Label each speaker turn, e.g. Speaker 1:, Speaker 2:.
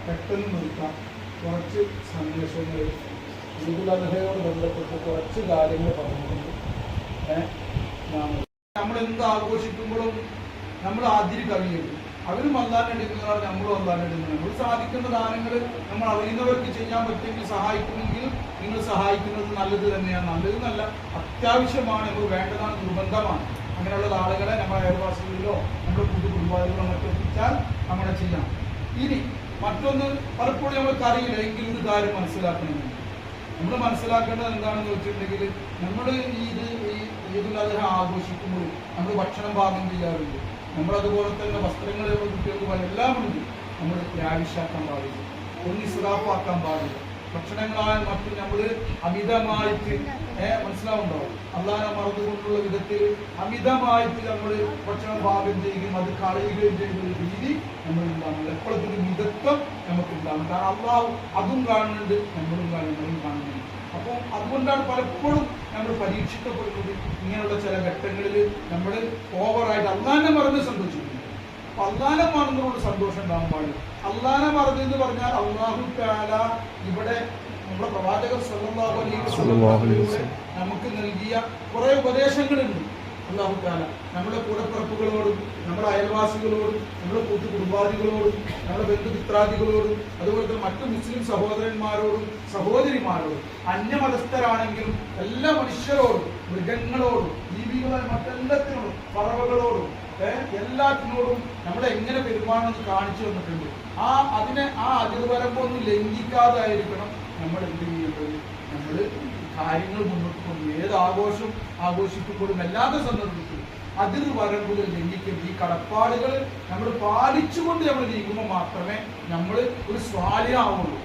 Speaker 1: പെട്ടെന്ന് നിർത്താം. കുറച്ച് സന്ദേശങ്ങൾ ഈദുൽ ബന്ധപ്പെട്ട് കുറച്ച് കാര്യങ്ങൾ പറഞ്ഞിട്ടുണ്ട്. നമ്മളെന്ത് ആഘോഷിക്കുമ്പോഴും നമ്മൾ ആദ്യം കവിയുണ്ട്. അവരും അല്ലാതെ എടുക്കുന്നതാണ്, നമ്മളും അല്ലാതെ എടുക്കുന്നത്. നമ്മൾ സാധിക്കുന്ന ദാനങ്ങൾ നമ്മൾ അറിയുന്നവർക്ക് ചെയ്യാൻ പറ്റുമെങ്കിൽ സഹായിക്കുമെങ്കിൽ നിങ്ങൾ സഹായിക്കുന്നത് നല്ലത് തന്നെയാണ്. നല്ലത് നല്ല അത്യാവശ്യമാണ്, നമുക്ക് വേണ്ടതാണ്, നിർബന്ധമാണ്. അങ്ങനെയുള്ള ആളുകളെ നമ്മുടെ അയൽവാസികളിലോ നമ്മുടെ കുടുംബാദികളോ മറ്റോ എത്തിച്ചാൽ നമ്മളെ ചെയ്യാം. ഇനി മറ്റൊന്ന്, പലപ്പോഴും നമ്മൾക്ക് അറിയില്ല എങ്കിൽ ഒരു കാര്യം മനസ്സിലാക്കണമെങ്കിൽ നമ്മൾ മനസ്സിലാക്കേണ്ടത് എന്താണെന്ന് വെച്ചിട്ടുണ്ടെങ്കിൽ, നമ്മൾ ഈദുൽ അദ്ഹ ആഘോഷിക്കുമ്പോൾ നമ്മൾ ഭക്ഷണം പാകം ചെയ്യാറുണ്ട്. നമ്മളതുപോലെ തന്നെ വസ്ത്രങ്ങൾ കുട്ടികൾക്ക് എല്ലാം ഉണ്ട്. നമ്മൾ ലാവിഷാക്കാൻ പാടില്ല, ഒന്ന് ഇസ്രാഫാക്കാൻ പാടില്ല. ഭക്ഷണങ്ങളായാലും മറ്റും നമ്മൾ അമിതമായിട്ട് മനസ്സിലാവുണ്ടോ, അള്ളാഹനെ മറന്നുകൊണ്ടുള്ള വിധത്തിൽ അമിതമായിട്ട് നമ്മൾ ഭക്ഷണം പാകം ചെയ്യുകയും അത് കളയുകയും ചെയ്യുന്ന രീതി നമ്മളുണ്ടാകും. എപ്പോഴത്തെ മിതത്വം നമുക്കുണ്ടാകും. കാരണം അള്ളാഹു അതും കാണുന്നുണ്ട്, നമ്മളും കാണുന്നുണ്ട്. അപ്പോൾ അതുകൊണ്ടാണ് പലപ്പോഴും നമ്മൾ പരീക്ഷിക്കപ്പെടുന്നത്. ഇങ്ങനെയുള്ള ചില ഘട്ടങ്ങളിൽ നമ്മൾ ഓവറായിട്ട് അള്ളാഹനെ മറന്ന് സന്തോഷിക്കുന്നു. അപ്പൊ അള്ളാഹനെ മറന്നുകൊണ്ട് സന്തോഷം ഉണ്ടാകാൻ പാടില്ല. അള്ളാഹനെ മറന്ന് എന്ന് പറഞ്ഞാൽ അല്ലാഹു തആല ഇവിടെ നമ്മുടെ പ്രവാചകർ സ്വല്ലല്ലാഹു അലൈഹി വസല്ലം നമുക്ക് നൽകിയ കുറെ ഉപദേശങ്ങളുണ്ട്. അല്ലാഹു തആല നമ്മുടെ കൂടപ്പിറപ്പുകളോടും നമ്മുടെ അയൽവാസികളോടും നമ്മുടെ കുടുംബാദികളോടും നമ്മുടെ ബന്ധുമിത്രാദികളോടും അതുപോലെ തന്നെ മറ്റു മുസ്ലിം സഹോദരന്മാരോടും സഹോദരിമാരോടും അന്യമതസ്ഥരാണെങ്കിലും എല്ലാ മനുഷ്യരോടും മൃഗങ്ങളോടും ജീവികളായ മറ്റെല്ലാത്തിനോടും പറവകളോടും എല്ലാത്തിനോടും നമ്മളെ എങ്ങനെ പെരുമാറണമെന്ന് കാണിച്ചു തന്നിട്ടുണ്ട്. ആ അതിർവരമ്പൊന്നും ലംഘിക്കാതായിരിക്കണം നമ്മൾ എന്ത് ചെയ്യേണ്ടത്. നമ്മൾ കാര്യങ്ങൾ മുന്നോട്ട് കൊണ്ട് ഏത് ആഘോഷിക്കുമ്പോഴും എല്ലാത്ത സന്ദർഭത്തിലും അതിർവരമ്പുകൾ ലംഘിക്കരുത്. ഈ കടപ്പാടുകൾ നമ്മൾ പാലിച്ചുകൊണ്ട് നമ്മൾ നീങ്ങുമ്പോൾ മാത്രമേ നമ്മൾ ഒരു സ്വാലിഹാവുള്ളൂ.